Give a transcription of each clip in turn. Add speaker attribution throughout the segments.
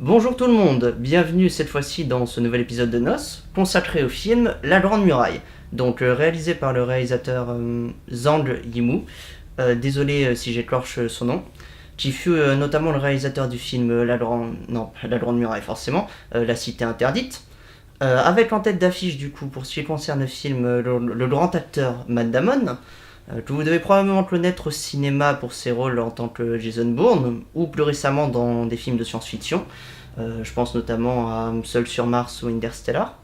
Speaker 1: Bonjour tout le monde, bienvenue cette fois-ci dans ce nouvel épisode de Nos, consacré au film La Grande Muraille, donc réalisé par le réalisateur Zhang Yimou, désolé si j'écorche son nom, qui fut notamment le réalisateur du film La Grande Muraille forcément, La Cité Interdite, avec en tête d'affiche du coup pour ce qui concerne le film le grand acteur Matt Damon, que vous devez probablement connaître au cinéma pour ses rôles en tant que Jason Bourne, ou plus récemment dans des films de science-fiction. Je pense notamment à Seul sur Mars ou Interstellar.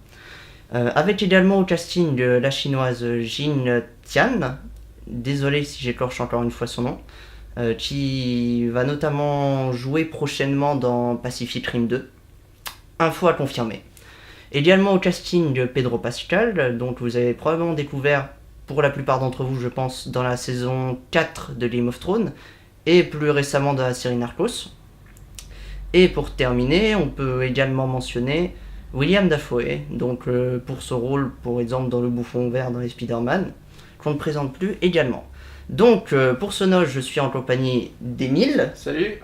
Speaker 1: Avec également au casting la chinoise Jin Tian, désolé si j'écorche encore une fois son nom, qui va notamment jouer prochainement dans Pacific Rim 2. Info à confirmer. Également au casting Pedro Pascal, donc vous avez probablement découvert pour la plupart d'entre vous, je pense, dans la saison 4 de Game of Thrones, et plus récemment dans la série Narcos. Et pour terminer, on peut également mentionner William Dafoe, donc pour ce rôle, par exemple, dans Le Bouffon Vert dans les Spider-Man, qu'on ne présente plus également. Donc, pour ce note, je suis en compagnie d'Emile.
Speaker 2: Salut.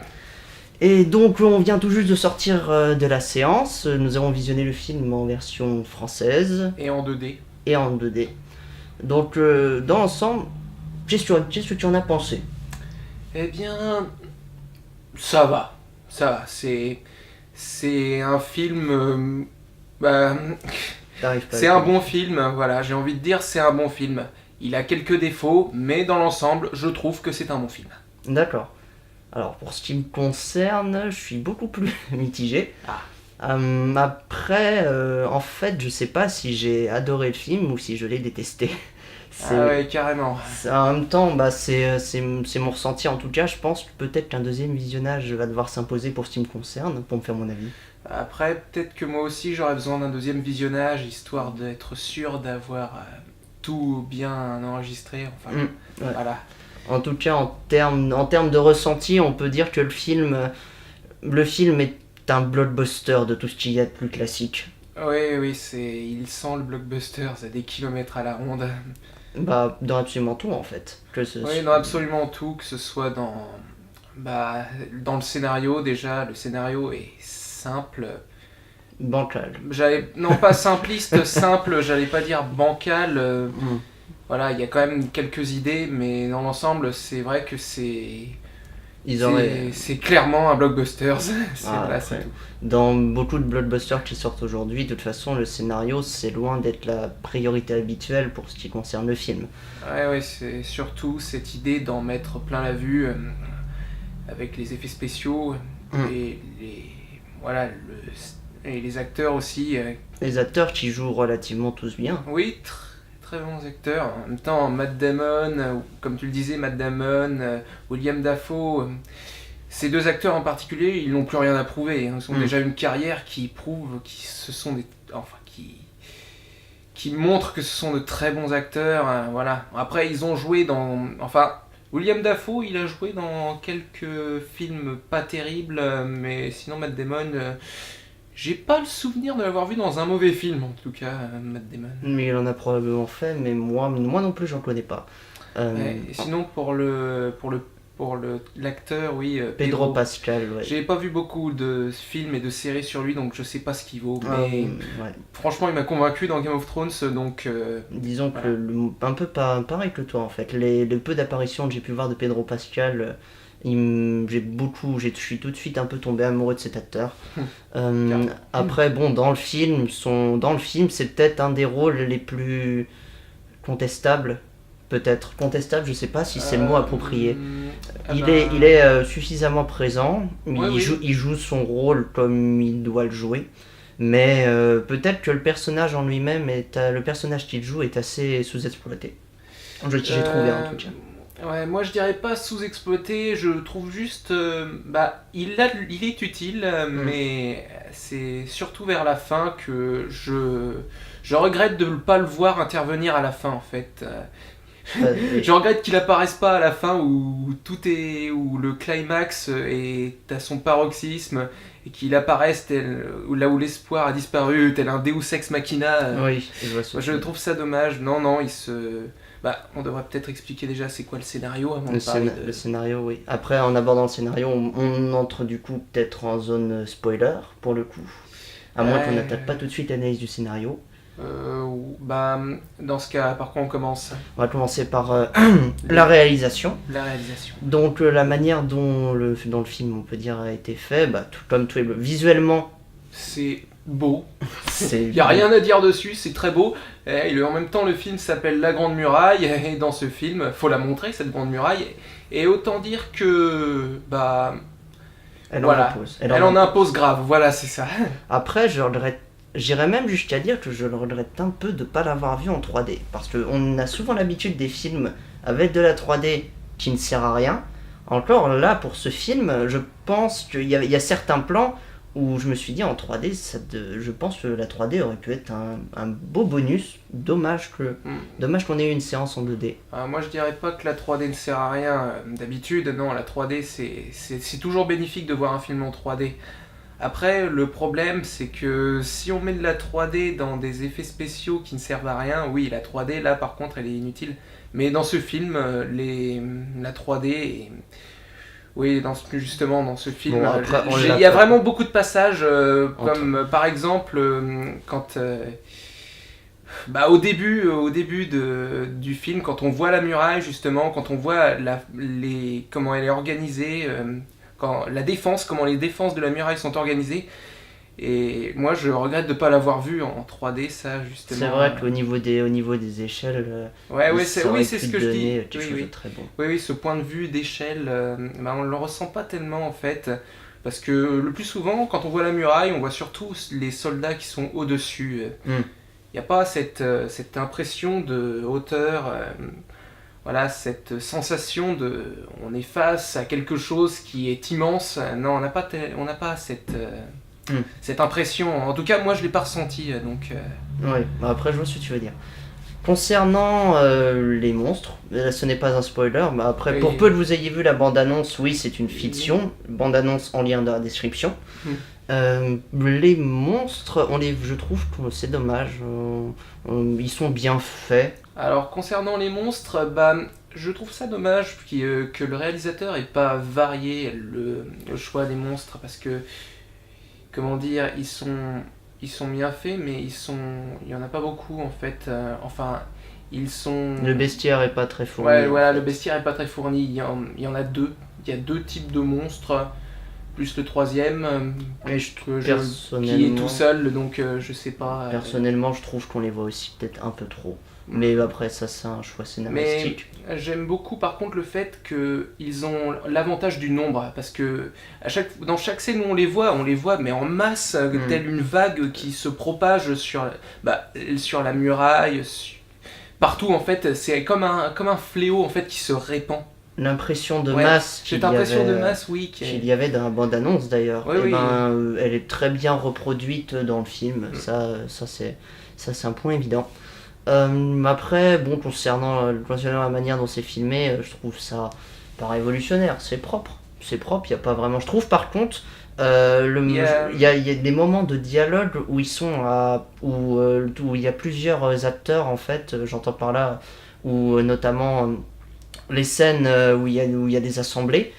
Speaker 1: Et donc, on vient tout juste de sortir de la séance. Nous avons visionné le film en version française.
Speaker 2: Et en 2D.
Speaker 1: Et en 2D. Donc, dans l'ensemble, qu'est-ce que tu en as pensé?
Speaker 2: Eh bien, ça va. Ça va. C'est un film... c'est un bon film, voilà. J'ai envie de dire c'est un bon film. Il a quelques défauts, mais dans l'ensemble, je trouve que c'est un bon film.
Speaker 1: D'accord. Alors, pour ce qui me concerne, je suis beaucoup plus mitigé. Après, en fait, je sais pas si j'ai adoré le film ou si je l'ai détesté.
Speaker 2: Ah ouais, carrément.
Speaker 1: En même temps, c'est mon ressenti. En tout cas, je pense que peut-être qu'un deuxième visionnage va devoir s'imposer pour ce qui me concerne, pour me faire mon avis.
Speaker 2: Après, peut-être que moi aussi, j'aurais besoin d'un deuxième visionnage, histoire d'être sûr d'avoir tout bien enregistré. Enfin,
Speaker 1: ouais.
Speaker 2: Voilà.
Speaker 1: En tout cas, en termes de ressenti, on peut dire que le film est un blockbuster de tout ce qu'il y a de plus classique.
Speaker 2: Oui, il sent le blockbuster, c'est des kilomètres à la ronde.
Speaker 1: Dans absolument tout en fait.
Speaker 2: Dans absolument tout, que ce soit dans le scénario déjà, le scénario est simple.
Speaker 1: Bancal.
Speaker 2: Non, pas simpliste, simple, j'allais pas dire bancal. Voilà, il y a quand même quelques idées, mais dans l'ensemble, c'est vrai que c'est clairement un blockbuster. C'est tout.
Speaker 1: Dans beaucoup de blockbusters qui sortent aujourd'hui, de toute façon, le scénario, c'est loin d'être la priorité habituelle pour ce qui concerne le film.
Speaker 2: Ouais, c'est surtout cette idée d'en mettre plein la vue avec les effets spéciaux et les acteurs aussi.
Speaker 1: Les acteurs qui jouent relativement tous bien.
Speaker 2: Oui, très bons acteurs. En même temps, Matt Damon, comme tu le disais, William Dafoe, ces deux acteurs en particulier, ils n'ont plus rien à prouver. Ils ont déjà une carrière qui prouve qui montre que ce sont de très bons acteurs. Voilà. Après, ils ont joué dans... William Dafoe, il a joué dans quelques films pas terribles, mais sinon Matt Damon... j'ai pas le souvenir de l'avoir vu dans un mauvais film, en tout cas, Matt Damon.
Speaker 1: Mais il en a probablement fait, mais moi non plus, j'en connais pas.
Speaker 2: Et sinon, pour l'acteur, oui,
Speaker 1: Pedro Pascal, ouais.
Speaker 2: J'ai pas vu beaucoup de films et de séries sur lui, donc je sais pas ce qu'il vaut, mais franchement, il m'a convaincu dans Game of Thrones, donc...
Speaker 1: Disons que un peu pareil que toi, en fait. Les peu d'apparitions que j'ai pu voir de Pedro Pascal... je suis tout de suite un peu tombé amoureux de cet acteur. Après, dans le film, c'est peut-être un des rôles les plus contestables. Peut-être contestable, je sais pas si c'est le mot approprié. Il est suffisamment présent, il joue son rôle comme il doit le jouer. Mais peut-être que le personnage en lui-même, le personnage qu'il joue est assez sous-exploité. J'ai trouvé en tout cas.
Speaker 2: Ouais, moi je dirais pas sous-exploité, je trouve juste... il est utile, mais c'est surtout vers la fin que je regrette de ne pas le voir intervenir à la fin en fait. Je regrette qu'il apparaisse pas à la fin où où le climax est à son paroxysme et qu'il apparaisse là où l'espoir a disparu, tel un Deus Ex Machina.
Speaker 1: Oui, je vois ça.
Speaker 2: Je trouve ça dommage. Non, On devrait peut-être expliquer déjà c'est quoi le scénario avant
Speaker 1: Le,
Speaker 2: de parler
Speaker 1: le scénario, oui. Après, en abordant le scénario, on entre du coup peut-être en zone spoiler, pour le coup. À moins qu'on n'attaque pas tout de suite l'analyse du scénario.
Speaker 2: Dans ce cas, par quoi on commence?
Speaker 1: On va commencer par la réalisation.
Speaker 2: La réalisation.
Speaker 1: Donc la manière dont le film, on peut dire, a été fait, tout comme tout est visuellement,
Speaker 2: c'est beau.
Speaker 1: Il
Speaker 2: n'y a rien à dire dessus, c'est très beau. Et en même temps, le film s'appelle La Grande Muraille. Et dans ce film, faut la montrer, cette Grande Muraille. Et autant dire que...
Speaker 1: elle
Speaker 2: voilà.
Speaker 1: en impose.
Speaker 2: Elle en impose grave, voilà, c'est ça.
Speaker 1: Après, j'irais même jusqu'à dire que je le regrette un peu de ne pas l'avoir vu en 3D. Parce qu'on a souvent l'habitude des films avec de la 3D qui ne sert à rien. Encore là, pour ce film, je pense qu'il y a certains plans où je me suis dit en 3D, je pense que la 3D aurait pu être un beau bonus. Dommage qu'on ait eu une séance en 2D.
Speaker 2: Moi je dirais pas que la 3D ne sert à rien. D'habitude, non, la 3D c'est toujours bénéfique de voir un film en 3D. Après, le problème c'est que si on met de la 3D dans des effets spéciaux qui ne servent à rien, oui, la 3D là par contre elle est inutile. Mais dans ce film, la 3D... Oui, justement, dans ce film, il y a vraiment beaucoup de passages, comme par exemple, quand... au début du film, quand on voit la muraille, justement, quand on voit comment elle est organisée, comment les défenses de la muraille sont organisées, et moi je regrette de ne pas l'avoir vu en 3D, ça, justement.
Speaker 1: C'est vrai qu'au niveau des échelles,
Speaker 2: c'est ce que je dis.
Speaker 1: Quelque chose de très bon.
Speaker 2: Oui, ce point de vue d'échelle, on ne le ressent pas tellement en fait. Parce que le plus souvent, quand on voit la muraille, on voit surtout les soldats qui sont au-dessus. Il n'y a pas cette impression de hauteur, cette sensation on est face à quelque chose qui est immense. Non, on n'a pas cette impression. En tout cas, moi, je ne l'ai pas ressenti.
Speaker 1: Oui, après, je vois ce que tu veux dire. Concernant les monstres, ce n'est pas un spoiler, mais après, pour peu que vous ayez vu la bande-annonce, oui, c'est une fiction. Bande-annonce en lien dans la description. Les monstres, je trouve que c'est dommage. Ils sont bien faits.
Speaker 2: Alors, concernant les monstres, je trouve ça dommage que le réalisateur n'ait pas varié le choix des monstres, parce que, comment dire, ils sont bien faits, mais il y en a pas beaucoup en fait.
Speaker 1: Le bestiaire est pas très fourni.
Speaker 2: Ouais, voilà, le bestiaire est pas très fourni. Il y en a deux. Il y a deux types de monstres, plus le troisième qui est tout seul, donc je sais pas.
Speaker 1: Personnellement, je trouve qu'on les voit aussi peut-être un peu trop. Mais après, ça, c'est un choix scénaristique.
Speaker 2: Mais j'aime beaucoup par contre le fait qu'ils ont l'avantage du nombre, parce que dans chaque scène où on les voit mais en masse, telle une vague qui se propage sur la muraille, partout en fait. C'est comme un fléau en fait qui se répand.
Speaker 1: L'impression de masse
Speaker 2: qu'il
Speaker 1: y avait dans la bande-annonce d'ailleurs, elle est très bien reproduite dans le film. Ça c'est un point évident. Après, concernant la manière dont c'est filmé, je trouve ça pas révolutionnaire. C'est propre, il y a pas vraiment. Je trouve par contre, il y a des moments de dialogue où où il y a plusieurs acteurs en fait. J'entends par là, où notamment les scènes où il y a des assemblées.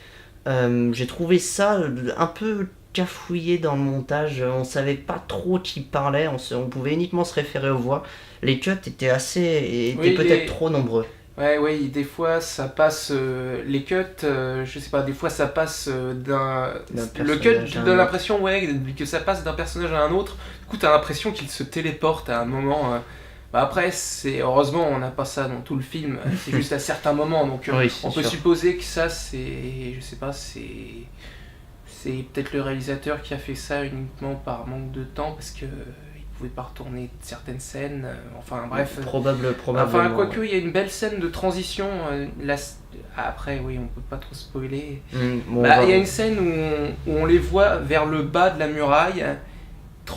Speaker 1: J'ai trouvé ça un peu cafouillé dans le montage, on savait pas trop qui parlait, on pouvait uniquement se référer aux voix. Les cuts étaient peut-être trop nombreux.
Speaker 2: Oui, des fois ça passe, les cuts, je sais pas, des fois ça passe le cut donne l'impression que ça passe d'un personnage à un autre, du coup t'as l'impression qu'il se téléporte à un moment. Après, heureusement on n'a pas ça dans tout le film, c'est juste à certains moments, donc on peut supposer que ça c'est peut-être le réalisateur qui a fait ça uniquement par manque de temps, parce que il pouvait pas retourner certaines scènes, bref.
Speaker 1: Probablement.
Speaker 2: Quoique, il y a une belle scène de transition, après oui, on peut pas trop spoiler. Il y a une scène où on les voit vers le bas de la muraille.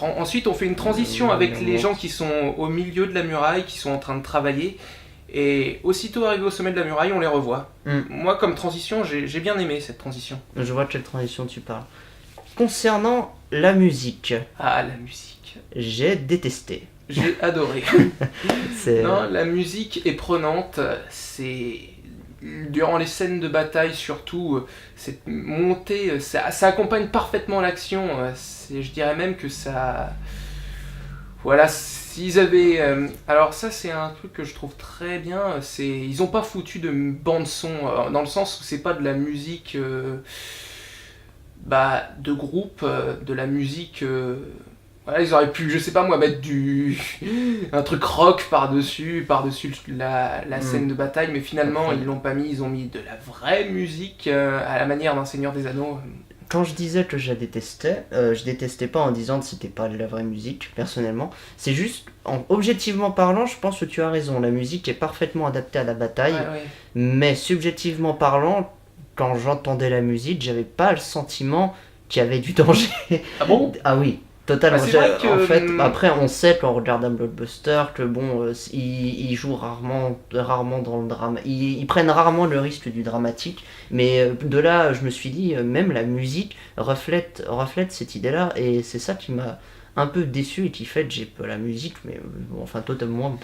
Speaker 2: Ensuite, on fait une transition avec les gens qui sont au milieu de la muraille, qui sont en train de travailler. Et aussitôt arrivé au sommet de la muraille, on les revoit. Moi, comme transition, j'ai bien aimé cette transition.
Speaker 1: Je vois de quelle transition tu parles. Concernant la musique.
Speaker 2: Ah, la musique.
Speaker 1: J'ai détesté.
Speaker 2: j'ai adoré.
Speaker 1: C'est...
Speaker 2: Non, la musique est prenante, c'est... Durant les scènes de bataille surtout, cette montée, ça accompagne parfaitement l'action, je dirais même que ça... Voilà, s'ils avaient... alors ça c'est un truc que je trouve très bien, ils ont pas foutu de bande son, dans le sens où c'est pas de la musique de groupe, de la musique... voilà, ils auraient pu, je sais pas moi, mettre un truc rock par-dessus la scène de bataille, mais finalement ils l'ont pas mis, ils ont mis de la vraie musique à la manière d'un Seigneur des Anneaux.
Speaker 1: Quand je disais que je la détestais, je détestais pas en disant que c'était pas de la vraie musique, personnellement. C'est juste, objectivement parlant, je pense que tu as raison, la musique est parfaitement adaptée à la bataille,
Speaker 2: Ouais.
Speaker 1: mais subjectivement parlant, quand j'entendais la musique, j'avais pas le sentiment qu'il y avait du danger.
Speaker 2: Ah bon?
Speaker 1: Ah oui, totalement.
Speaker 2: Bah, c'est vrai que,
Speaker 1: En fait, après, on sait quand on regarde un blockbuster que bon, ils jouent rarement dans le drame. Ils prennent rarement le risque du dramatique. Mais de là, je me suis dit, même la musique reflète cette idée-là. Et c'est ça qui m'a un peu déçu et qui fait que j'ai pas la musique, mais bon, enfin totalement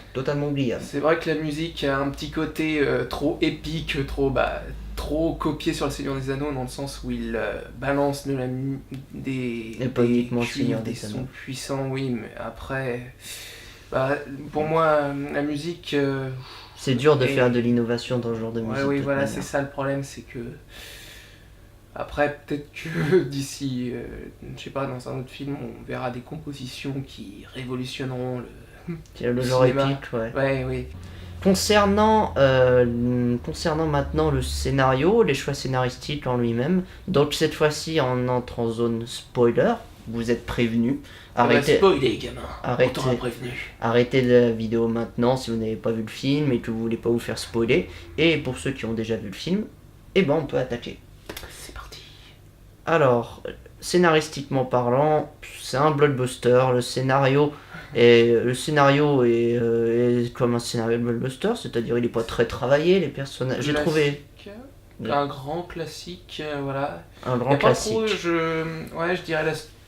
Speaker 1: oubliable.
Speaker 2: C'est vrai que la musique a un petit côté trop épique, trop copié sur le Seigneur des Anneaux, dans le sens où il balance des
Speaker 1: Et pas uniquement le
Speaker 2: cuivres,
Speaker 1: Seigneur
Speaker 2: des
Speaker 1: des
Speaker 2: sons
Speaker 1: Anneaux.
Speaker 2: puissants, oui, mais après, pour moi, la musique...
Speaker 1: C'est dur de
Speaker 2: et-
Speaker 1: faire de l'innovation dans ce genre de
Speaker 2: ouais,
Speaker 1: musique.
Speaker 2: oui,
Speaker 1: de toute
Speaker 2: voilà,
Speaker 1: manière.
Speaker 2: c'est ça le problème, c'est que... Après, peut-être que d'ici, je sais pas, dans un autre film, on verra des compositions qui révolutionneront
Speaker 1: Le
Speaker 2: le
Speaker 1: genre
Speaker 2: cinéma.
Speaker 1: épique, ouais.
Speaker 2: Ouais, oui.
Speaker 1: Concernant maintenant le scénario, les choix scénaristiques en lui-même, donc cette fois-ci on entre en zone spoiler, vous êtes prévenus.
Speaker 2: Ça va
Speaker 1: Arrêtez,
Speaker 2: spoiler, gamin.
Speaker 1: arrêtez.
Speaker 2: On t'aura prévenu.
Speaker 1: Arrêtez la vidéo maintenant si vous n'avez pas vu le film et que vous voulez pas vous faire spoiler. Et pour ceux qui ont déjà vu le film, eh ben on peut attaquer.
Speaker 2: C'est parti.
Speaker 1: Alors, scénaristiquement parlant, c'est un blockbuster. Le scénario est comme un scénario de blockbuster, c'est-à-dire il est pas très travaillé. Les personnages, j'ai trouvé
Speaker 2: Un grand classique, voilà.
Speaker 1: un
Speaker 2: Y
Speaker 1: grand
Speaker 2: a pas trop,
Speaker 1: classique.
Speaker 2: je dirais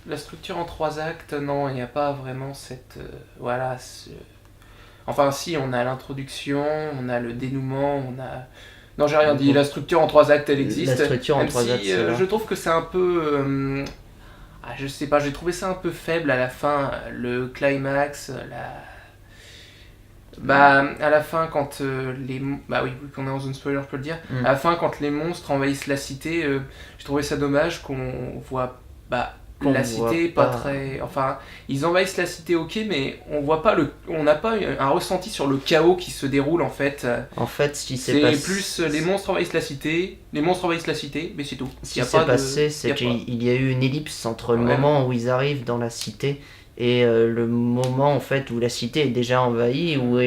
Speaker 2: la structure en 3 actes, non, il n'y a pas vraiment cette... Enfin si, on a l'introduction, on a le dénouement, on a... Non, j'ai rien dit, la structure en 3 actes, elle existe.
Speaker 1: La structure en
Speaker 2: même
Speaker 1: 3
Speaker 2: si,
Speaker 1: actes, c'est là.
Speaker 2: je trouve que c'est un peu... je sais pas, j'ai trouvé ça un peu faible à la fin, le climax, à la fin, quand bah oui, vu qu'on est en zone spoiler, je peux le dire.
Speaker 1: Mm.
Speaker 2: À la fin, quand les monstres envahissent la cité, j'ai trouvé ça dommage qu'on voit.
Speaker 1: Qu'on
Speaker 2: La
Speaker 1: voit
Speaker 2: cité, pas
Speaker 1: pas.
Speaker 2: très. Enfin, ils envahissent la cité, ok, mais on n'a pas un ressenti sur le chaos qui se déroule en fait.
Speaker 1: En fait, ce qui s'est
Speaker 2: C'est
Speaker 1: passé,
Speaker 2: plus les monstres envahissent la cité, mais c'est tout.
Speaker 1: ce
Speaker 2: Y
Speaker 1: qui
Speaker 2: a
Speaker 1: s'est
Speaker 2: pas de-
Speaker 1: passé,
Speaker 2: y
Speaker 1: c'est
Speaker 2: a pas.
Speaker 1: qu'il y a eu une ellipse entre le
Speaker 2: Ouais.
Speaker 1: moment où ils arrivent dans la cité et le moment en fait où la cité est déjà envahie, où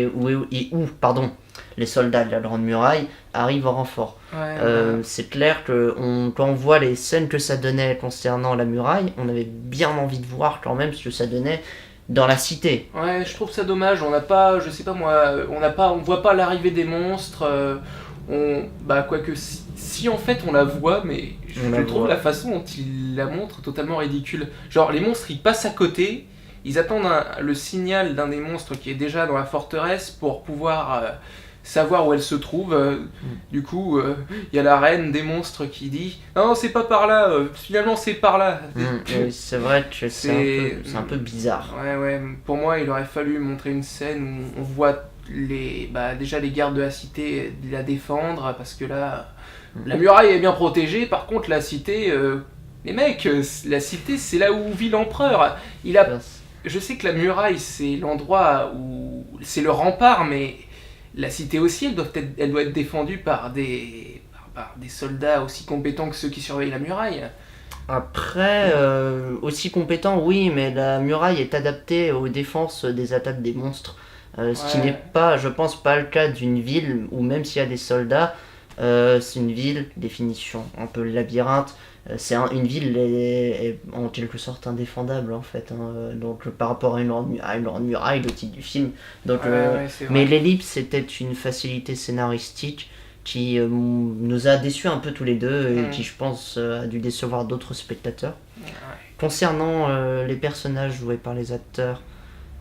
Speaker 1: les soldats de la Grande Muraille arrivent en renfort.
Speaker 2: Ouais,
Speaker 1: C'est clair que quand on voit les scènes que ça donnait concernant la muraille, on avait bien envie de voir quand même ce que ça donnait dans la cité.
Speaker 2: Ouais, je trouve ça dommage. On n'a pas, je sais pas moi, on voit pas l'arrivée des monstres. Quoique si en fait on la voit, mais je
Speaker 1: On la
Speaker 2: trouve
Speaker 1: voit.
Speaker 2: la façon dont il la montre totalement ridicule. Genre les monstres ils passent à côté, ils attendent le signal d'un des monstres qui est déjà dans la forteresse pour pouvoir savoir où elle se trouve. Du coup, il y a la reine des monstres qui dit non, c'est pas par là. Finalement c'est par là.
Speaker 1: Oui, c'est vrai que c'est un peu bizarre.
Speaker 2: Ouais, pour moi, il aurait fallu montrer une scène où on voit déjà les gardes de la cité la défendre, parce que là, la muraille est bien protégée, par contre, la cité, les mecs, la cité, c'est là où vit l'empereur. Je sais que la muraille, c'est l'endroit où, c'est le rempart, mais la cité aussi, elle doit être défendue par des soldats aussi compétents que ceux qui surveillent la muraille.
Speaker 1: Après, aussi compétent, oui, mais la muraille est adaptée aux défenses des attaques des monstres. Ce qui
Speaker 2: Ouais.
Speaker 1: n'est pas, je pense, pas le cas d'une ville où même s'il y a des soldats, c'est une ville, définition un peu labyrinthe, une ville est en quelque sorte indéfendable en fait. Donc par rapport à une grande muraille, le titre du film. Donc,
Speaker 2: Ouais, c'est vrai.
Speaker 1: mais l'ellipse c'était une facilité scénaristique qui nous a déçus un peu tous les deux et qui je pense a dû décevoir d'autres spectateurs.
Speaker 2: Ouais.
Speaker 1: Concernant les personnages joués par les acteurs,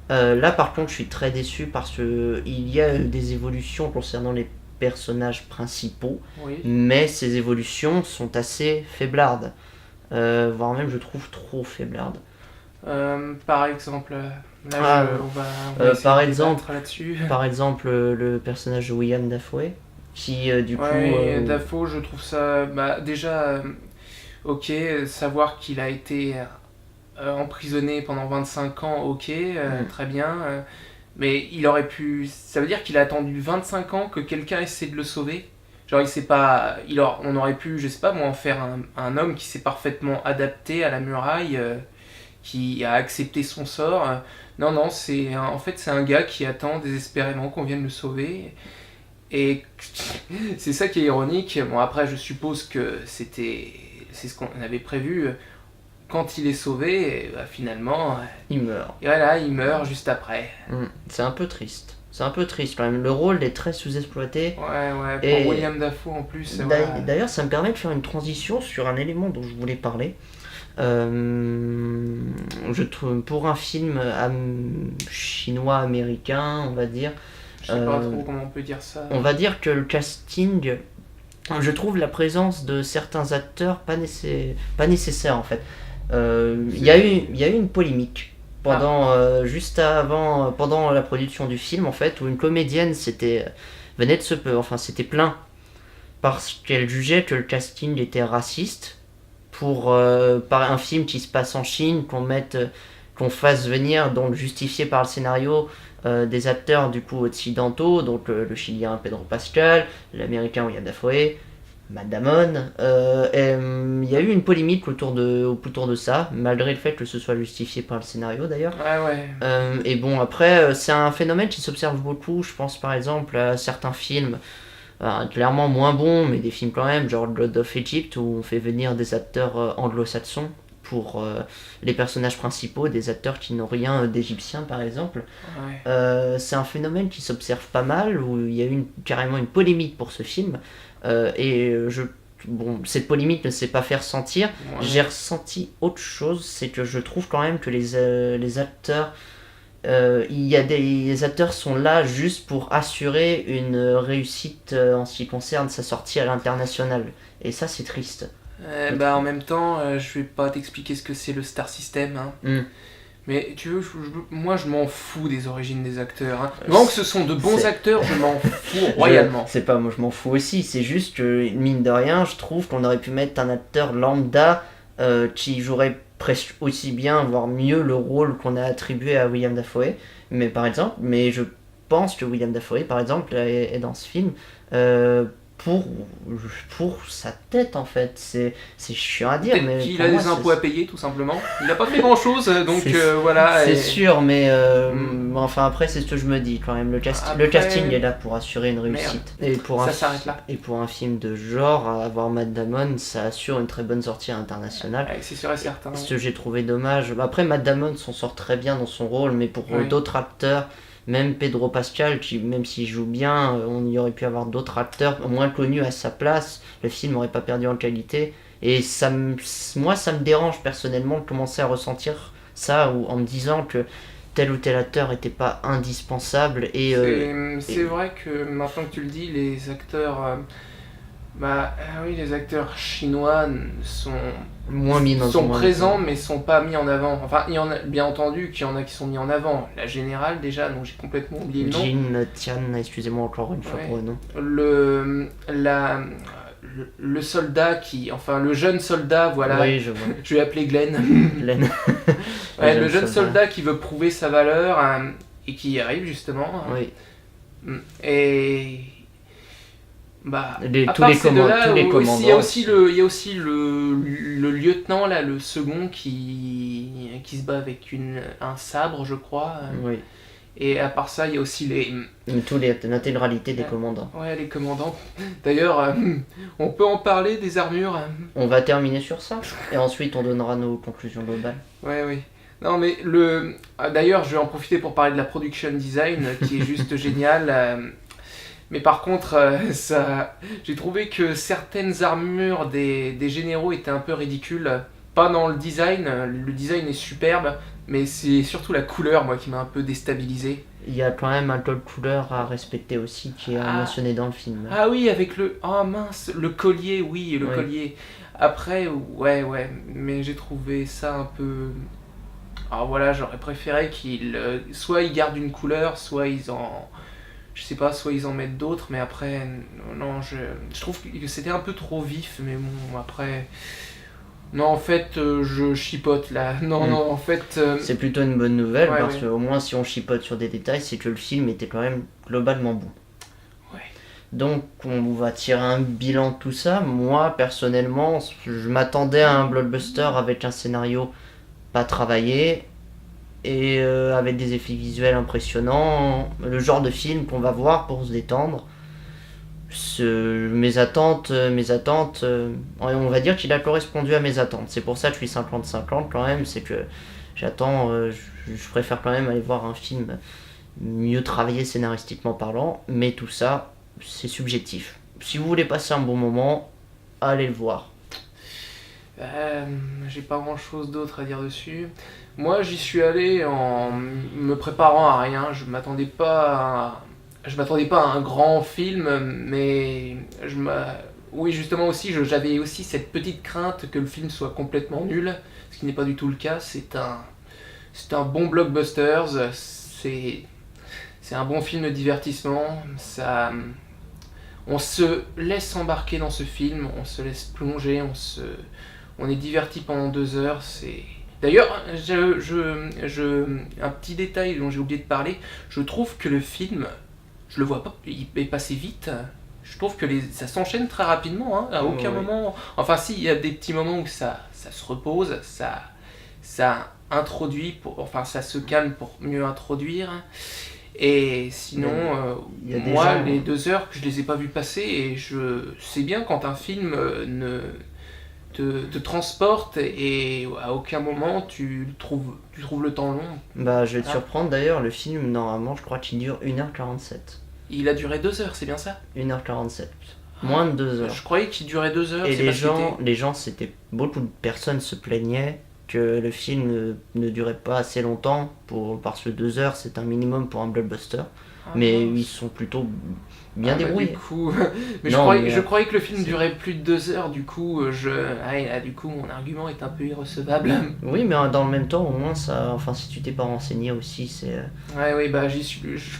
Speaker 1: Là, par contre, je suis très déçu parce que il y a des évolutions concernant les personnages principaux,
Speaker 2: Oui.
Speaker 1: mais ces évolutions sont assez faiblardes. Voire même, je trouve trop faiblardes.
Speaker 2: Par exemple, là,
Speaker 1: Ah,
Speaker 2: on va essayer
Speaker 1: par
Speaker 2: de
Speaker 1: exemple,
Speaker 2: débattre là-dessus.
Speaker 1: Par exemple, le personnage de William Dafoe, qui du coup.
Speaker 2: Ouais, Dafoe, je trouve ça. Bah, déjà, ok, savoir qu'il a été emprisonné pendant 25 ans, ok, très bien. Mais il aurait pu. Ça veut dire qu'il a attendu 25 ans que quelqu'un essaie de le sauver. Genre, il sait pas. On aurait pu, je sais pas moi, en faire un homme qui s'est parfaitement adapté à la muraille, qui a accepté son sort. Non, non, en fait, c'est un gars qui attend désespérément qu'on vienne le sauver. Et c'est ça qui est ironique. Bon, après, je suppose que c'est ce qu'on avait prévu. Quand il est sauvé, et bah, finalement,
Speaker 1: il meurt.
Speaker 2: et voilà, il meurt juste après.
Speaker 1: C'est un peu triste. C'est un peu triste quand même. Le rôle est très sous-exploité.
Speaker 2: Ouais,
Speaker 1: Et
Speaker 2: pour William Dafoe en plus. Voilà.
Speaker 1: D'ailleurs, ça me permet de faire une transition sur un élément dont je voulais parler. Je trouve pour un film chinois-américain, on va dire.
Speaker 2: Je sais pas trop comment on peut dire ça.
Speaker 1: On va dire que le casting, je trouve la présence de certains acteurs pas nécessaire en fait. Il y a eu une polémique pendant juste avant, pendant la production du film en fait, où une comédienne s'était plaint parce qu'elle jugeait que le casting était raciste pour par un film qui se passe en Chine, qu'on fasse venir, donc justifié par le scénario, des acteurs du coup occidentaux, donc le Chilien Pedro Pascal, l'Américain William Dafoe, Matt Damon. Il y a eu une polémique autour de ça, malgré le fait que ce soit justifié par le scénario d'ailleurs.
Speaker 2: Ouais.
Speaker 1: Et bon, après, c'est un phénomène qui s'observe beaucoup. Je pense par exemple à certains films clairement moins bons, mais des films quand même, genre God of Egypt, où on fait venir des acteurs anglo-saxons pour les personnages principaux, des acteurs qui n'ont rien d'égyptien par exemple.
Speaker 2: Ouais.
Speaker 1: C'est un phénomène qui s'observe pas mal, où il y a eu carrément une polémique pour ce film. Bon, cette polémique ne s'est pas fait ressentir.
Speaker 2: Ouais.
Speaker 1: J'ai ressenti autre chose, c'est que je trouve quand même que les acteurs, les acteurs sont là juste pour assurer une réussite en ce qui concerne sa sortie à l'international. Et ça, c'est triste.
Speaker 2: En même temps, je vais pas t'expliquer ce que c'est le Star System. Hein. Mais tu veux, moi je m'en fous des origines des acteurs. Hein. Tant que ce sont de bons acteurs, je m'en fous royalement.
Speaker 1: C'est pas moi, je m'en fous aussi. C'est juste que, mine de rien, je trouve qu'on aurait pu mettre un acteur lambda qui jouerait presque aussi bien, voire mieux le rôle qu'on a attribué à William Dafoe. Mais je pense que William Dafoe, par exemple, est dans ce film pour sa tête en fait. C'est chiant à dire,
Speaker 2: peut-être
Speaker 1: mais
Speaker 2: qu'il a des impôts à payer tout simplement. Il a pas fait grand chose, donc voilà.
Speaker 1: C'est sûr, mais enfin après c'est ce que je me dis quand même. Le casting est là pour assurer une réussite.
Speaker 2: Ça s'arrête là.
Speaker 1: Et pour un film de genre, avoir Matt Damon, ça assure une très bonne sortie internationale.
Speaker 2: C'est sûr et certain.
Speaker 1: Ce que j'ai trouvé dommage. Après Matt Damon s'en sort très bien dans son rôle, mais pour d'autres acteurs. Même Pedro Pascal, même s'il joue bien, on y aurait pu avoir d'autres acteurs moins connus à sa place. Le film n'aurait pas perdu en qualité. Et moi, ça me dérange personnellement de commencer à ressentir ça en me disant que tel ou tel acteur n'était pas indispensable.
Speaker 2: C'est vrai que maintenant que tu le dis, les acteurs... les acteurs chinois sont
Speaker 1: moins mis dans
Speaker 2: sont présents mais sont pas mis en avant. Enfin, il y en a bien entendu qu'il y en a qui sont mis en avant. La générale déjà, donc j'ai complètement oublié le nom.
Speaker 1: Jin Tian, excusez-moi encore une fois pour le nom.
Speaker 2: Le soldat le jeune soldat, voilà.
Speaker 1: Oui, je vois.
Speaker 2: Je vais appeler Glenn.
Speaker 1: Glenn.
Speaker 2: Le jeune soldat qui veut prouver sa valeur et qui y arrive justement.
Speaker 1: Oui.
Speaker 2: Et
Speaker 1: tous les commandants.
Speaker 2: Il y a aussi le lieutenant là, le second qui se bat avec un sabre, je crois.
Speaker 1: Oui.
Speaker 2: Et à part ça, il y a aussi
Speaker 1: l'intégralité des commandants.
Speaker 2: Ouais, les commandants. D'ailleurs, on peut en parler des armures.
Speaker 1: On va terminer sur ça et ensuite on donnera nos conclusions globales.
Speaker 2: Oui. Non mais d'ailleurs, je vais en profiter pour parler de la production design qui est juste géniale. Mais par contre, j'ai trouvé que certaines armures des généraux étaient un peu ridicules. pas dans le design est superbe, mais c'est surtout la couleur, moi, qui m'a un peu déstabilisé.
Speaker 1: Il y a quand même un code couleur à respecter aussi qui est mentionné dans le film.
Speaker 2: Ah oui, avec oh mince, le collier, oui, le collier. Après, ouais, mais j'ai trouvé ça un peu... Alors voilà, j'aurais préféré soit ils gardent une couleur, soit ils en... Je sais pas, soit ils en mettent d'autres, mais après, non, je trouve que c'était un peu trop vif, mais bon, après... Non, en fait, je chipote là. Non, en fait...
Speaker 1: C'est plutôt une bonne nouvelle, parce qu'au moins, si on chipote sur des détails, c'est que le film était quand même globalement bon.
Speaker 2: Ouais.
Speaker 1: Donc, on va tirer un bilan de tout ça. Moi, personnellement, je m'attendais à un blockbuster avec un scénario pas travaillé et avec des effets visuels impressionnants. Le genre de film qu'on va voir pour se détendre. Mes attentes, on va dire qu'il a correspondu à mes attentes. C'est pour ça que je suis 50-50 quand même, c'est que j'attends, je préfère quand même aller voir un film mieux travaillé scénaristiquement parlant, mais tout ça, c'est subjectif. Si vous voulez passer un bon moment, allez le voir.
Speaker 2: J'ai pas grand chose d'autre à dire dessus. Moi, j'y suis allé en me préparant à rien, je m'attendais pas à un grand film, mais oui, justement aussi, j'avais aussi cette petite crainte que le film soit complètement nul, ce qui n'est pas du tout le cas. C'est un bon blockbuster, c'est un bon film de divertissement. On se laisse embarquer dans ce film, on se laisse plonger, on est diverti pendant 2 heures. D'ailleurs, un petit détail dont j'ai oublié de parler, je trouve que le film, je le vois pas, il est passé vite. Je trouve que ça s'enchaîne très rapidement, hein, à aucun moment... Enfin si, il y a des petits moments où ça se repose, ça introduit, ça se calme pour mieux introduire. Et sinon, moi, les 2 heures que je les ai pas vues passer, et je sais bien quand un film te transporte et à aucun moment tu trouves le temps long.
Speaker 1: Bah, je vais te surprendre d'ailleurs, le film, normalement, je crois qu'il dure 1h47.
Speaker 2: Il a duré 2 heures, c'est bien ça ?
Speaker 1: 1h47. Moins de 2 heures.
Speaker 2: Je croyais qu'il durait 2 heures.
Speaker 1: Et les gens, beaucoup de personnes se plaignaient que le film ne durait pas assez longtemps, parce que 2 heures c'est un minimum pour un blockbuster. Mais ils sont plutôt bien débrouillés.
Speaker 2: Du coup, je croyais que le film durait plus de 2 heures, du coup, du coup mon argument est un peu irrecevable.
Speaker 1: Oui, mais dans le même temps, au moins, si tu t'es pas renseigné aussi, c'est...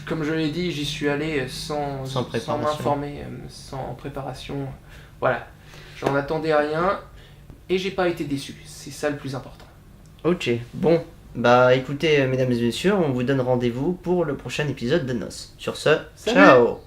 Speaker 2: Comme je l'ai dit, j'y suis allé sans m'informer, sans préparation. Voilà, j'en attendais rien et j'ai pas été déçu, c'est ça le plus important.
Speaker 1: Ok, bon. Bah écoutez, mesdames et messieurs, on vous donne rendez-vous pour le prochain épisode de Nos. Sur ce,
Speaker 2: salut.
Speaker 1: Ciao.